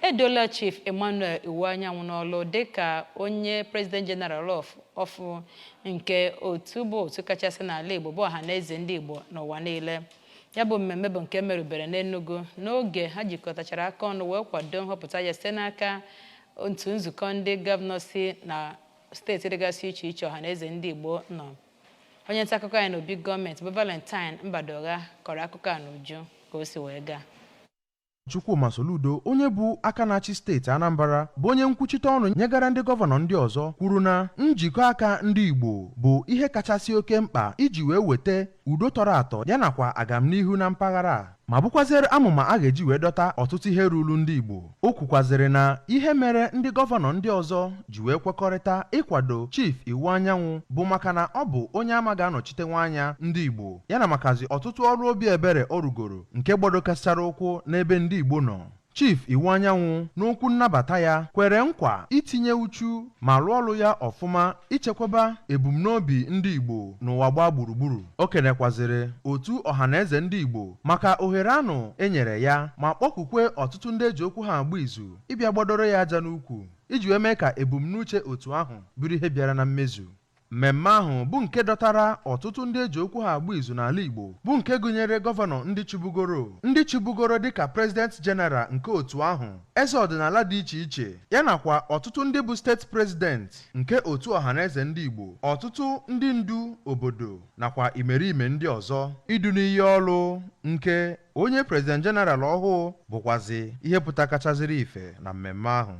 Edola Chief Emmanuel Iwuanyanwu n'ọlụ dịka onye President General of nke otu bụ otu kachasị n'ala Igbo bụ Ohaneze Ndigbo n'ụwa niile. Ya bụ mmemme bụ nke merubere n'Enugu n'oge ha jikọtachara aka ọnụ wee kwado nhọpụta ya site n'aka otu nzukọ ndị gọvanọ si na steeti dịgasị iche iche Ohaneze Ndigbo nọ. Onye nta akụkọ anyị n'obi gọọmenti bụ Valentine Mbadogha kọrọ akụkọ a n'uju ka o si wee gaa. Chukwuma Soludo, onye bụ aka na-achị steeti Anambra, bụ onye nkwuchite ọnụ nyegara ndị gọvanọ ndị ọzọ, kwuru na njikọ aka ndị Igbo bụ ihe kachasị oke mkpa iji wee weta udo tọrọ atọ ya nakwa agamnihu na mpaghara ma bụkwaziri amụma a ga-eji wee dọta ọtụtụ ihe ruru ndị Igbo. O kwukwaziri na ihe mere ndị gọvanọ ndị ọzọ ji wee kwekọrịta ịkwado Chief Iwuanyanwu bụ maka na ọ bụ onye ama ga-anọchite anya ndị Igbo ya na makazi ọtụtụ ọrụ obi ebere ọ rugoro nke gbadokasịchara ụkwụ n'ebe ndị Igbo nọ. Chief Iwuanyanwu n'okwu nnabata ya kwere nkwa itinye uchu ma rụọ ọrụ ya ọfụma ichekwaba ebumnobi ndị Igbo n'ụwa gbaa gburugburu. O kenekwaziri otu Ohaneze ndị Igbo maka ohere anụ enyere ya ma kpọkukwe ọtụtụ ndị eji okwu ha agba izu ịbịa gbadoro ya aja n'ukwu iji wee mee ka ebumnuche otu ahụ bụrụ ihe bịara na mmezu. Mmemme ahụ bụ nke dọtara ọtụtụ ndị eji okwu ha agba izu n'ala Igbo bụ nke gụnyere gọvanọ ndị chibugoro dịka President General nke otu ahụ, eze ọdịnala dị iche iche ya nakwa ọtụtụ ndị bụ steeti president nke otu Ohaneze ndị Igbo, ọtụtụ ndị ndu obodo nakwa imerime ndị ọzọ. Idu n'iyi ọrụ nke onye President General ọhụụ bụkwazi ihe pụta kachaziri ife na mmemme ahụ.